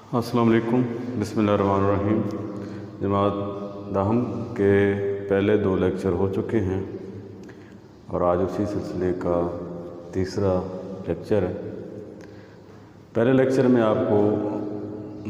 السلام علیکم، بسم اللہ الرحمن الرحیم۔ جماعت داہم کے پہلے 2 لیکچر ہو چکے ہیں اور آج اسی سلسلے کا تیسرا لیکچر ہے۔ پہلے لیکچر میں آپ کو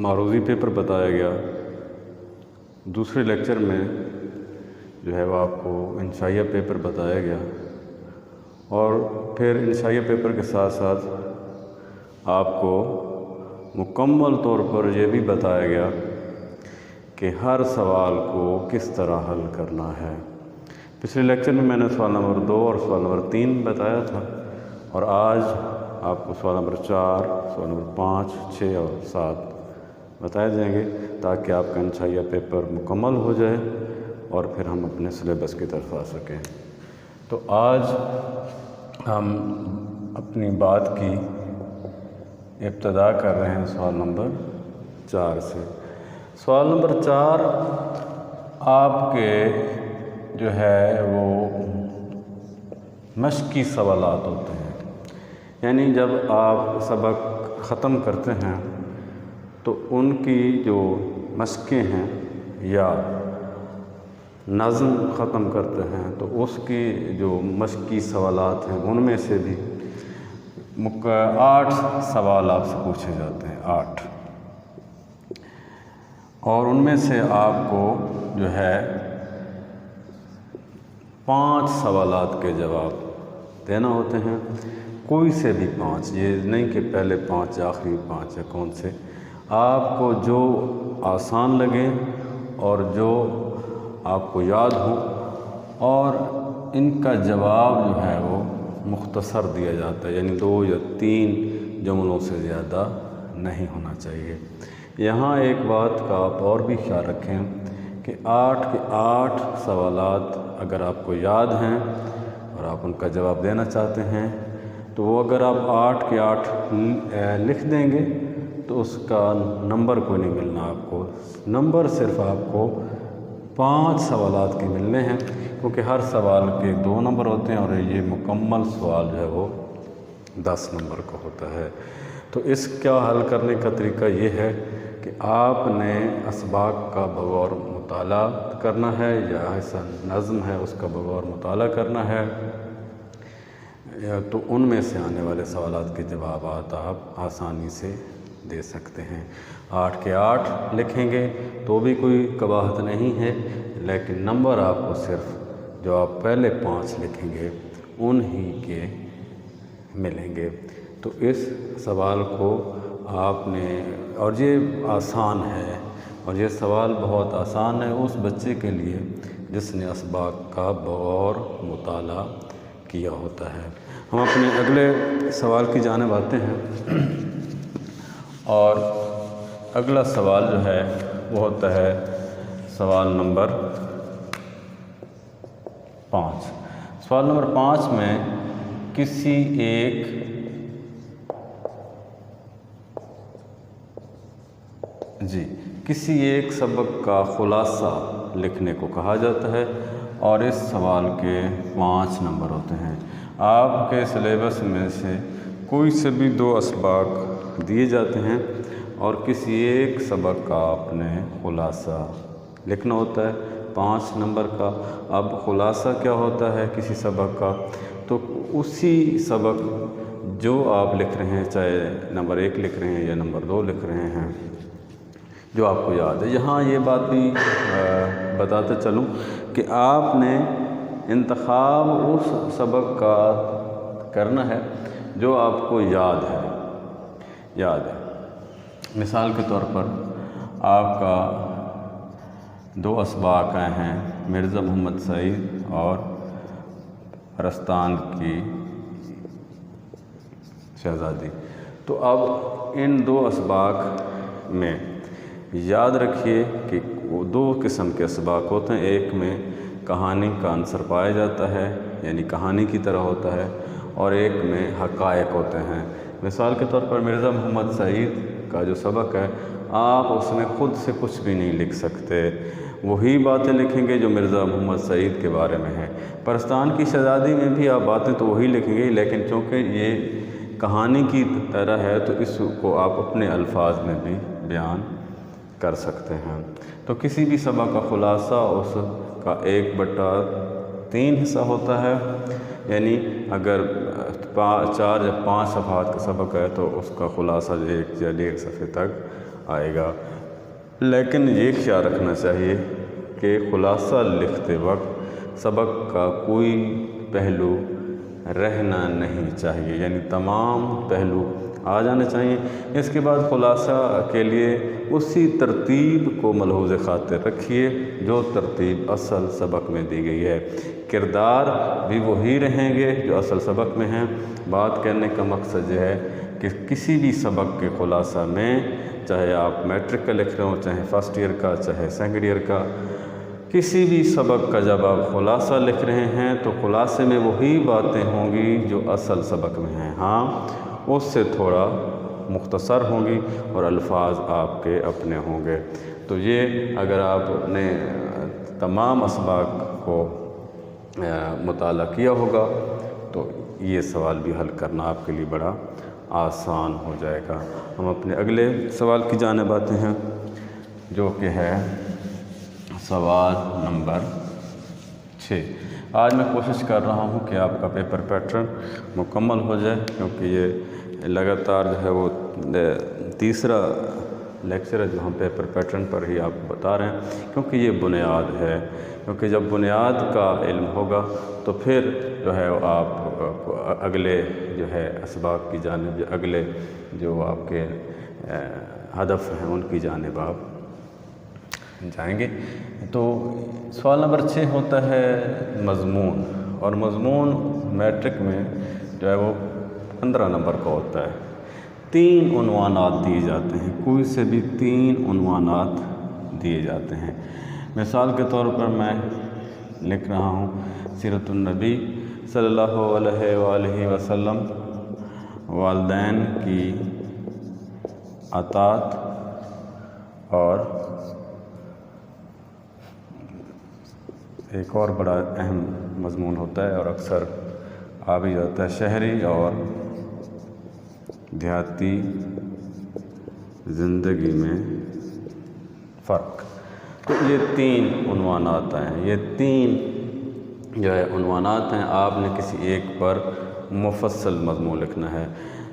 معروضی پیپر بتایا گیا، دوسرے لیکچر میں جو ہے وہ آپ کو انشائیہ پیپر بتایا گیا، اور پھر انشائیہ پیپر کے ساتھ ساتھ آپ کو مکمل طور پر یہ بھی بتایا گیا کہ ہر سوال کو کس طرح حل کرنا ہے۔ پچھلے لیکچر میں نے سوال نمبر 2 اور سوال نمبر 3 بتایا تھا، اور آج آپ کو سوال نمبر 4، سوال نمبر 5، 6 اور 7 بتائے جائیں گے تاکہ آپ کا انشائیہ پیپر مکمل ہو جائے اور پھر ہم اپنے سلیبس کی طرف آ سکیں۔ تو آج ہم اپنی بات کی ابتدا کر رہے ہیں سوال نمبر 4 سے۔ سوال نمبر 4 آپ کے جو ہے وہ مشقی سوالات ہوتے ہیں، یعنی جب آپ سبق ختم کرتے ہیں تو ان کی جو مشقیں ہیں یا نظم ختم کرتے ہیں تو اس کی جو مشقی سوالات ہیں ان میں سے بھی 8 سوال آپ سے پوچھے جاتے ہیں، 8، اور ان میں سے آپ کو جو ہے 5 سوالات کے جواب دینا ہوتے ہیں، کوئی سے بھی 5، یہ نہیں کہ پہلے 5 یا آخری 5 یا کون سے، آپ کو جو آسان لگے اور جو آپ کو یاد ہو، اور ان کا جواب جو ہے وہ مختصر دیا جاتا ہے، یعنی 2 یا 3 جملوں سے زیادہ نہیں ہونا چاہیے۔ یہاں ایک بات کا آپ اور بھی خیال رکھیں کہ 8 کے 8 سوالات اگر آپ کو یاد ہیں اور آپ ان کا جواب دینا چاہتے ہیں تو وہ اگر آپ 8 کے 8 لکھ دیں گے تو اس کا نمبر کوئی نہیں ملنا آپ کو، نمبر صرف آپ کو 5 سوالات کے ملنے ہیں، کیونکہ ہر سوال کے 2 نمبر ہوتے ہیں اور یہ مکمل سوال جو ہے وہ 10 نمبر کا ہوتا ہے۔ تو اس کا حل کرنے کا طریقہ یہ ہے کہ آپ نے اسباق کا بغور مطالعہ کرنا ہے، یا ایسا نظم ہے اس کا بغور مطالعہ کرنا ہے، تو ان میں سے آنے والے سوالات کے جوابات آپ آسانی سے دے سکتے ہیں۔ 8 کے 8 لکھیں گے تو بھی کوئی قباحت نہیں ہے، لیکن نمبر آپ کو صرف جو آپ پہلے 5 لکھیں گے انہی کے ملیں گے۔ تو اس سوال کو آپ نے، اور یہ آسان ہے، اور یہ سوال بہت آسان ہے اس بچے کے لیے جس نے اسباق کا بغور مطالعہ کیا ہوتا ہے۔ ہم اپنے اگلے سوال کی جانب آتے ہیں، اور اگلا سوال جو ہے وہ ہوتا ہے سوال نمبر 5۔ سوال نمبر 5 میں کسی ایک سبق کا خلاصہ لکھنے کو کہا جاتا ہے، اور اس سوال کے 5 نمبر ہوتے ہیں۔ آپ کے سلیبس میں سے کوئی سے بھی 2 اسباق دیے جاتے ہیں اور کسی ایک سبق کا آپ نے خلاصہ لکھنا ہوتا ہے 5 نمبر کا۔ اب خلاصہ کیا ہوتا ہے کسی سبق کا؟ تو اسی سبق جو آپ لکھ رہے ہیں، چاہے نمبر 1 لکھ رہے ہیں یا نمبر 2 لکھ رہے ہیں، جو آپ کو یاد ہے۔ یہاں یہ بات بھی بتاتا چلوں کہ آپ نے انتخاب اس سبق کا کرنا ہے جو آپ کو یاد ہے۔ مثال کے طور پر آپ کا 2 اسباق آئے ہیں، مرزا محمد سعید اور رستان کی شہزادی۔ تو اب ان 2 اسباق میں یاد رکھیے کہ وہ 2 قسم کے اسباق ہوتے ہیں، ایک میں کہانی کا عنصر پایا جاتا ہے، یعنی کہانی کی طرح ہوتا ہے، اور ایک میں حقائق ہوتے ہیں۔ مثال کے طور پر مرزا محمد سعید کا جو سبق ہے، آپ اس میں خود سے کچھ بھی نہیں لکھ سکتے، وہی باتیں لکھیں گے جو مرزا محمد سعید کے بارے میں ہیں۔ پرستان کی شہزادی میں بھی آپ باتیں تو وہی لکھیں گے، لیکن چونکہ یہ کہانی کی طرح ہے تو اس کو آپ اپنے الفاظ میں بھی بیان کر سکتے ہیں۔ تو کسی بھی سبق کا خلاصہ اس کا 1/3 حصہ ہوتا ہے، یعنی اگر 4 یا 5 صفحات کا سبق ہے تو اس کا خلاصہ 1 یا 1.5 صفحے تک آئے گا۔ لیکن یہ خیال رکھنا چاہیے کہ خلاصہ لکھتے وقت سبق کا کوئی پہلو رہنا نہیں چاہیے، یعنی تمام پہلو آ جانے چاہیے۔ اس کے بعد خلاصہ کے لیے اسی ترتیب کو ملحوظ خاطر رکھیے جو ترتیب اصل سبق میں دی گئی ہے۔ کردار بھی وہی رہیں گے جو اصل سبق میں ہیں۔ بات کرنے کا مقصد یہ ہے کہ کسی بھی سبق کے خلاصہ میں، چاہے آپ میٹرک کا لکھ رہے ہوں، چاہے فرسٹ ایئر کا، چاہے سیکنڈ ایئر کا، کسی بھی سبق کا جب آپ خلاصہ لکھ رہے ہیں تو خلاصے میں وہی باتیں ہوں گی جو اصل سبق میں ہیں، ہاں اس سے تھوڑا مختصر ہوں گی اور الفاظ آپ کے اپنے ہوں گے۔ تو یہ اگر آپ نے تمام اسباق کو مطالعہ کیا ہوگا تو یہ سوال بھی حل کرنا آپ کے لیے بڑا آسان ہو جائے گا۔ ہم اپنے اگلے سوال کی جانب آتے ہیں جو کہ ہے سوال نمبر 6۔ آج میں کوشش کر رہا ہوں کہ آپ کا پیپر پیٹرن مکمل ہو جائے، کیونکہ یہ لگاتار جو ہے وہ تیسرا لیکچر ہے جو ہم پیپر پیٹرن پر ہی آپ کو بتا رہے ہیں، کیونکہ یہ بنیاد ہے۔ کیونکہ جب بنیاد کا علم ہوگا تو پھر جو ہے آپ اگلے جو ہے اسباق کی جانب، اگلے جو آپ کے ہدف ہیں ان کی جانب آپ جائیں گے۔ تو سوال نمبر 6 ہوتا ہے مضمون، اور مضمون میٹرک میں جو ہے وہ 15 نمبر کا ہوتا ہے۔ 3 عنوانات دیے جاتے ہیں، کوئی سے بھی 3 عنوانات دیے جاتے ہیں۔ مثال کے طور پر میں لکھ رہا ہوں سیرت النبی صلی اللہ علیہ وآلہ وسلم، والدین کی اطاعت، اور ایک اور بڑا اہم مضمون ہوتا ہے اور اکثر آ بھی جاتا ہے، شہری اور دیہاتی زندگی میں فرق۔ تو یہ 3 عنوانات ہیں، یہ 3 جو ہے عنوانات ہیں۔ آپ نے کسی ایک پر مفصل مضمون لکھنا ہے۔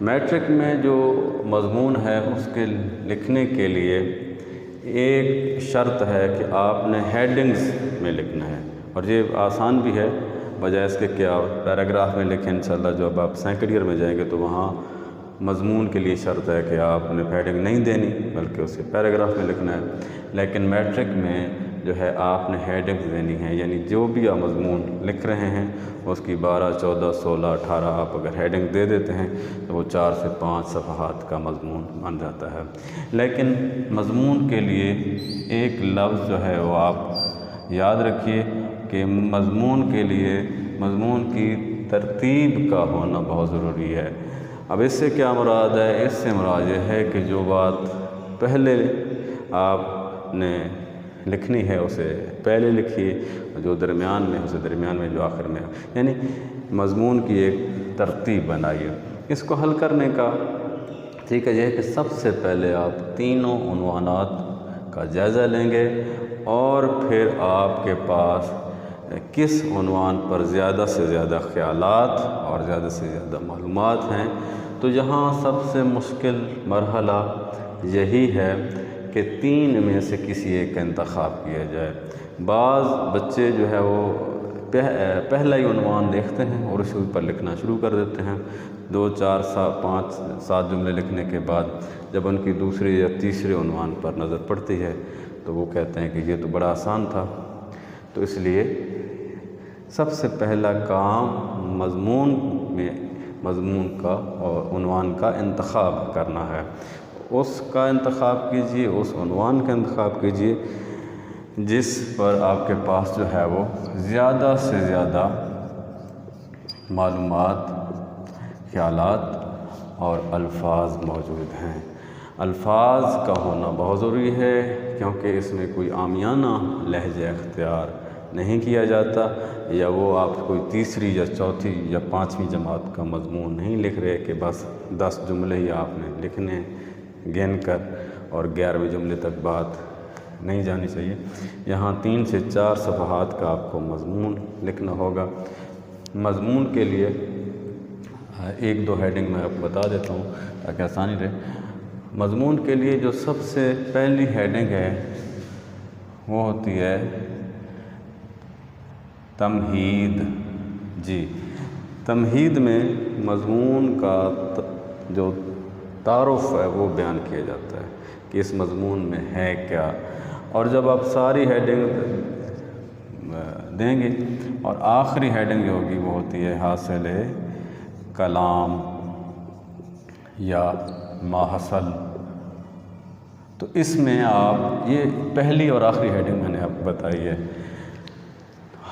میٹرک میں جو مضمون ہے اس کے لکھنے کے لیے ایک شرط ہے کہ آپ نے ہیڈنگز میں لکھنا ہے، اور یہ آسان بھی ہے، بجائے اس کے کہ آپ پیراگراف میں لکھیں۔ انشاءاللہ جب آپ سیکنڈ ایئر میں جائیں گے تو وہاں مضمون کے لیے شرط ہے کہ آپ نے ہیڈنگ نہیں دینی بلکہ اسے پیراگراف میں لکھنا ہے۔ لیکن میٹرک میں جو ہے آپ نے ہیڈنگز دینی ہے، یعنی جو بھی آپ مضمون لکھ رہے ہیں اس کی 12، 14، 16، 18 آپ اگر ہیڈنگ دے دیتے ہیں تو وہ 4 سے 5 صفحات کا مضمون بن جاتا ہے۔ لیکن مضمون کے لیے ایک لفظ جو ہے وہ آپ یاد رکھیے کہ مضمون کے لیے مضمون کی ترتیب کا ہونا بہت ضروری ہے۔ اب اس سے کیا مراد ہے؟ اس سے مراد یہ ہے کہ جو بات پہلے آپ نے لکھنی ہے اسے پہلے لکھیے، جو درمیان میں اسے درمیان میں، جو آخر میں، یعنی مضمون کی ایک ترتیب بنائیے۔ اس کو حل کرنے کا طریقہ یہ ہے کہ سب سے پہلے آپ تینوں عنوانات کا جائزہ لیں گے، اور پھر آپ کے پاس کس عنوان پر زیادہ سے زیادہ خیالات اور زیادہ سے زیادہ معلومات ہیں۔ تو یہاں سب سے مشکل مرحلہ یہی ہے کہ 3 میں سے کسی ایک کا انتخاب کیا جائے۔ بعض بچے جو ہے وہ پہلا ہی عنوان دیکھتے ہیں اور اسی پر لکھنا شروع کر دیتے ہیں۔ 2، 4، 5، 7 جملے لکھنے کے بعد جب ان کی دوسرے یا تیسرے عنوان پر نظر پڑتی ہے تو وہ کہتے ہیں کہ یہ تو بڑا آسان تھا۔ تو اس لیے سب سے پہلا کام مضمون کا اور عنوان کا انتخاب کرنا ہے۔ اس کا انتخاب کیجئے، اس عنوان کا انتخاب کیجئے جس پر آپ کے پاس جو ہے وہ زیادہ سے زیادہ معلومات، خیالات اور الفاظ موجود ہیں۔ الفاظ کا ہونا بہت ضروری ہے کیونکہ اس میں کوئی عامیانہ لہجہ اختیار نہیں کیا جاتا، یا وہ آپ کوئی تیسری یا چوتھی یا 5ویں جماعت کا مضمون نہیں لکھ رہے کہ بس 10 جملے ہی آپ نے لکھنے گن کر اور 11ویں جملے تک بات نہیں جانی چاہیے۔ یہاں 3 سے 4 صفحات کا آپ کو مضمون لکھنا ہوگا۔ مضمون کے لیے 1-2 ہیڈنگ میں آپ کو بتا دیتا ہوں تاکہ آسانی رہے۔ مضمون کے لیے جو سب سے پہلی ہیڈنگ ہے وہ ہوتی ہے تمہید۔ جی، تمہید میں مضمون کا جو تعارف ہے وہ بیان کیا جاتا ہے کہ اس مضمون میں ہے کیا، اور جب آپ ساری ہیڈنگ دیں گے اور آخری ہیڈنگ جو ہوگی وہ ہوتی ہے حاصل کلام یا ماحصل۔ تو اس میں آپ یہ پہلی اور آخری ہیڈنگ میں نے آپ کو بتائی ہے۔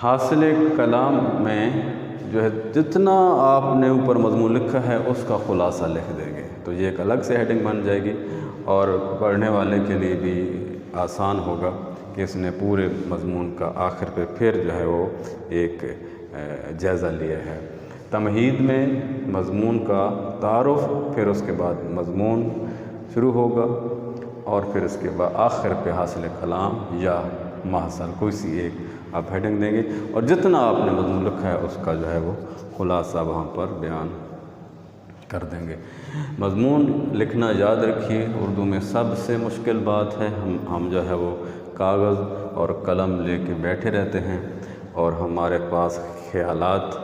حاصل کلام میں جو ہے جتنا آپ نے اوپر مضمون لکھا ہے اس کا خلاصہ لکھ دیں گے، تو یہ ایک الگ سے ہیڈنگ بن جائے گی اور پڑھنے والے کے لیے بھی آسان ہوگا کہ اس نے پورے مضمون کا آخر پہ پھر جو ہے وہ ایک جائزہ لیا ہے۔ تمہید میں مضمون کا تعارف، پھر اس کے بعد مضمون شروع ہوگا اور پھر اس کے بعد آخر پہ حاصل کلام یا ماحصل، کوئی سی ایک آپ ہیڈنگ دیں گے اور جتنا آپ نے مضمون لکھا ہے اس کا جو ہے وہ خلاصہ وہاں پر بیان کر دیں گے۔ مضمون لکھنا یاد رکھیے اردو میں سب سے مشکل بات ہے۔ ہم جو ہے وہ کاغذ اور قلم لے کے بیٹھے رہتے ہیں اور ہمارے پاس خیالات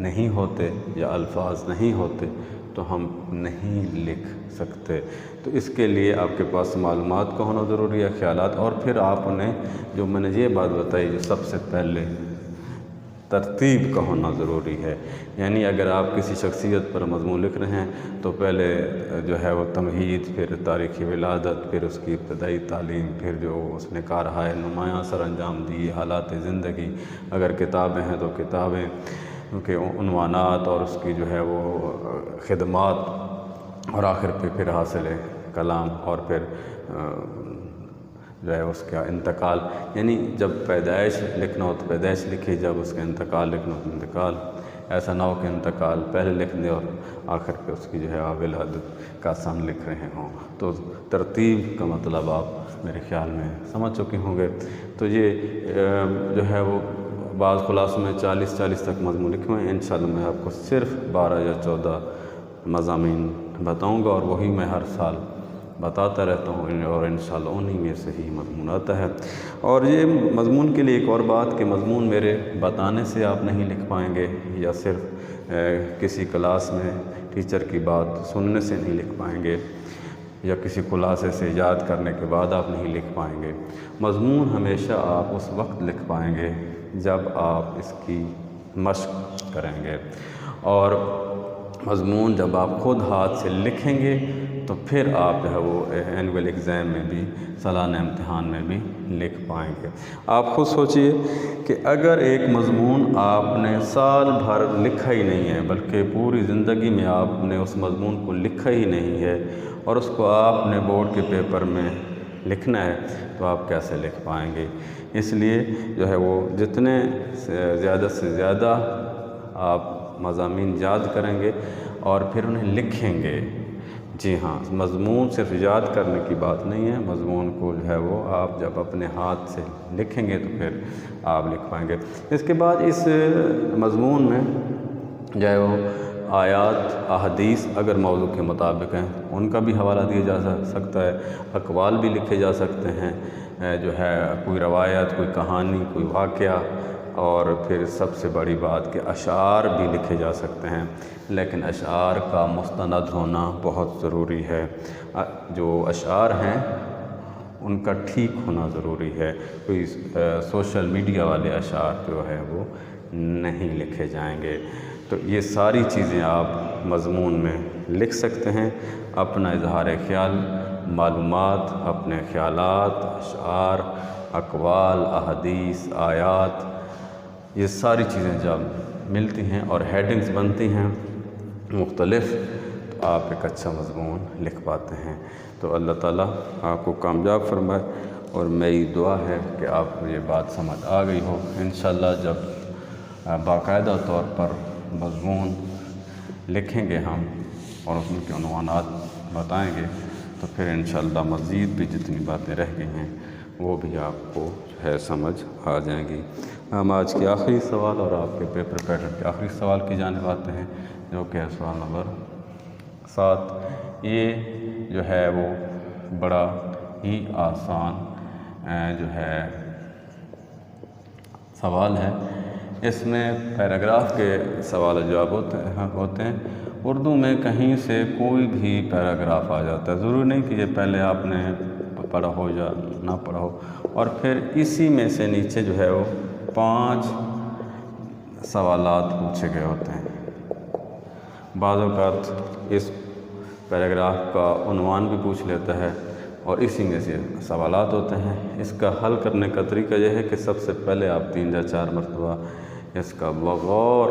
نہیں ہوتے یا الفاظ نہیں ہوتے تو ہم نہیں لکھ سکتے۔ تو اس کے لیے آپ کے پاس معلومات کا ہونا ضروری ہے، خیالات، اور پھر آپ نے جو میں نے یہ بات بتائی جو سب سے پہلے ترتیب کا ہونا ضروری ہے۔ یعنی اگر آپ کسی شخصیت پر مضمون لکھ رہے ہیں تو پہلے جو ہے وہ تمہید، پھر تاریخ ولادت، پھر اس کی ابتدائی تعلیم، پھر جو اس نے کارہائے نمایاں سر انجام دی، حالات زندگی، اگر کتابیں ہیں تو کتابیں کے عنوانات اور اس کی جو ہے وہ خدمات، اور آخر پہ پھر حاصل کلام، اور پھر جو ہے اس کا انتقال۔ یعنی جب پیدائش لکھنا ہو تو پیدائش لکھے، جب اس کا انتقال لکھنا ہو تو انتقال۔ ایسا نہ ہو کہ انتقال پہلے لکھ دیں اور آخر پہ اس کی جو ہے ولادت کا سن لکھ رہے ہوں۔ تو ترتیب کا مطلب آپ میرے خیال میں سمجھ چکے ہوں گے۔ تو یہ جو ہے وہ بعض خلاصوں میں 40 تک مضمون لکھے ہوئے ہیں۔ انشاءاللہ میں آپ کو صرف 12 یا 14 مضامین بتاؤں گا اور وہی میں ہر سال بتاتا رہتا ہوں اور انشاءاللہ انہی میں سے ہی مضمون آتا ہے۔ اور یہ مضمون کے لیے ایک اور بات کہ مضمون میرے بتانے سے آپ نہیں لکھ پائیں گے یا صرف کسی کلاس میں ٹیچر کی بات سننے سے نہیں لکھ پائیں گے یا کسی خلاصے سے یاد کرنے کے بعد آپ نہیں لکھ پائیں گے۔ مضمون ہمیشہ آپ اس وقت لکھ پائیں گے جب آپ اس کی مشق کریں گے، اور مضمون جب آپ خود ہاتھ سے لکھیں گے تو پھر آپ جو ہے وہ اینول ایگزام میں بھی، سالانہ امتحان میں بھی لکھ پائیں گے۔ آپ خود سوچئے کہ اگر ایک مضمون آپ نے سال بھر لکھا ہی نہیں ہے بلکہ پوری زندگی میں آپ نے اس مضمون کو لکھا ہی نہیں ہے اور اس کو آپ نے بورڈ کے پیپر میں لکھنا ہے تو آپ کیسے لکھ پائیں گے؟ اس لیے جو ہے وہ جتنے زیادہ سے زیادہ آپ مضامین یاد کریں گے اور پھر انہیں لکھیں گے۔ جی ہاں، مضمون صرف یاد کرنے کی بات نہیں ہے، مضمون کو جو ہے وہ آپ جب اپنے ہاتھ سے لکھیں گے تو پھر آپ لکھ پائیں گے۔ اس کے بعد اس مضمون میں جو ہے وہ آیات، احادیث اگر موضوع کے مطابق ہیں ان کا بھی حوالہ دیا جا سکتا ہے، اقوال بھی لکھے جا سکتے ہیں، جو ہے کوئی روایت، کوئی کہانی، کوئی واقعہ، اور پھر سب سے بڑی بات کہ اشعار بھی لکھے جا سکتے ہیں، لیکن اشعار کا مستند ہونا بہت ضروری ہے۔ جو اشعار ہیں ان کا ٹھیک ہونا ضروری ہے، کوئی سوشل میڈیا والے اشعار جو ہے وہ نہیں لکھے جائیں گے۔ تو یہ ساری چیزیں آپ مضمون میں لکھ سکتے ہیں، اپنا اظہار خیال، معلومات، اپنے خیالات، اشعار، اقوال، احادیث، آیات، یہ ساری چیزیں جب ملتی ہیں اور ہیڈنگز بنتی ہیں مختلف تو آپ ایک اچھا مضمون لکھ پاتے ہیں۔ تو اللہ تعالیٰ آپ کو کامیاب فرمائے، اور میری دعا ہے کہ آپ کو یہ بات سمجھ آ گئی ہو۔ انشاءاللہ جب باقاعدہ طور پر مضمون لکھیں گے ہم اور ان کے عنوانات بتائیں گے تو پھر انشاءاللہ مزید بھی جتنی باتیں رہ گئی ہیں وہ بھی آپ کو جو ہے سمجھ آ جائیں گی۔ ہم آج کے آخری سوال اور آپ کے پیپر پیٹرن کے آخری سوال کی جانب آتے ہیں، جو کہ ہے سوال نمبر 7۔ یہ جو ہے وہ بڑا ہی آسان جو ہے سوال ہے۔ اس میں پیراگراف کے سوال جواب ہوتے ہیں۔ اردو میں کہیں سے کوئی بھی پیراگراف آ جاتا ہے، ضروری نہیں کہ یہ پہلے آپ نے پڑھا ہو یا نہ پڑھا ہو، اور پھر اسی میں سے نیچے جو ہے وہ 5 سوالات پوچھے گئے ہوتے ہیں۔ بعض اوقات اس پیراگراف کا عنوان بھی پوچھ لیتا ہے اور اسی میں سے سوالات ہوتے ہیں۔ اس کا حل کرنے کا طریقہ یہ ہے کہ سب سے پہلے آپ 3 یا 4 مرتبہ اس کا بغور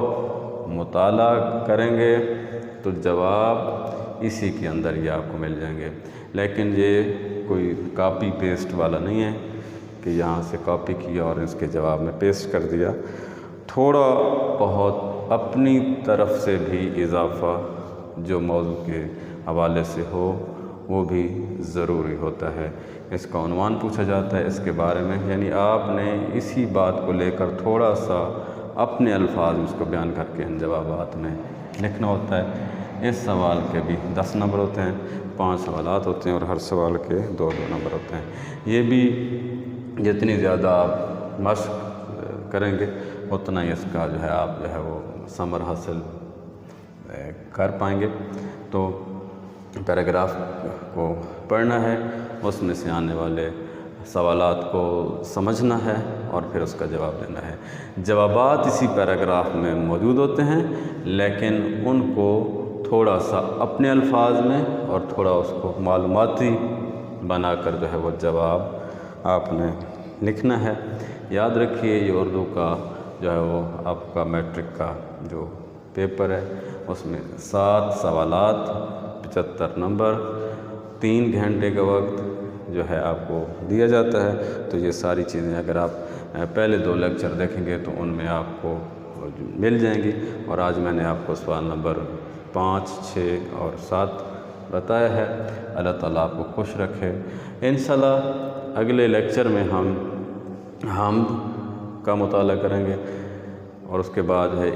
مطالعہ کریں گے تو جواب اسی کے اندر ہی آپ کو مل جائیں گے۔ لیکن یہ کوئی کاپی پیسٹ والا نہیں ہے کہ یہاں سے کاپی کیا اور اس کے جواب میں پیسٹ کر دیا۔ تھوڑا بہت اپنی طرف سے بھی اضافہ جو موضوع کے حوالے سے ہو وہ بھی ضروری ہوتا ہے۔ اس کا عنوان پوچھا جاتا ہے اس کے بارے میں، یعنی آپ نے اسی بات کو لے کر تھوڑا سا اپنے الفاظ میں اس کو بیان کر کے ان جوابات میں لکھنا ہوتا ہے۔ اس سوال کے بھی 10 نمبر ہوتے ہیں، 5 سوالات ہوتے ہیں اور ہر سوال کے 2 نمبر ہوتے ہیں۔ یہ بھی جتنی زیادہ آپ مشق کریں گے اتنا ہی اس کا جو ہے آپ جو ہے وہ ثمر حاصل کر پائیں گے۔ تو پیراگراف کو پڑھنا ہے، اس میں سے آنے والے سوالات کو سمجھنا ہے اور پھر اس کا جواب دینا ہے۔ جوابات اسی پیراگراف میں موجود ہوتے ہیں، لیکن ان کو تھوڑا سا اپنے الفاظ میں اور تھوڑا اس کو معلوماتی بنا کر جو ہے وہ جواب آپ نے لکھنا ہے۔ یاد رکھیے یہ اردو کا جو ہے وہ آپ کا میٹرک کا جو پیپر ہے اس میں 7 سوالات، 75 نمبر، 3 گھنٹے کا وقت جو ہے آپ کو دیا جاتا ہے۔ تو یہ ساری چیزیں اگر آپ پہلے 2 لیکچر دیکھیں گے تو ان میں آپ کو مل جائیں گی، اور آج میں نے آپ کو سوال نمبر 5، 6 اور 7 بتایا ہے۔ اللہ تعالیٰ آپ کو خوش رکھے۔ انشاءاللہ اگلے لیکچر میں ہم حمد کا مطالعہ کریں گے اور اس کے بعد ہے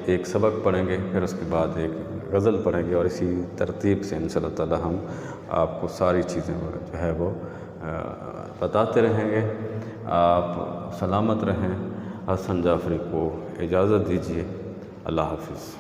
ایک سبق پڑھیں گے، پھر اس کے بعد ایک غزل پڑھیں گے، اور اسی ترتیب سے انشاءاللہ تعالی ہم آپ کو ساری چیزیں جو ہے وہ بتاتے رہیں گے۔ آپ سلامت رہیں۔ حسن جعفری کو اجازت دیجیے۔ اللہ حافظ۔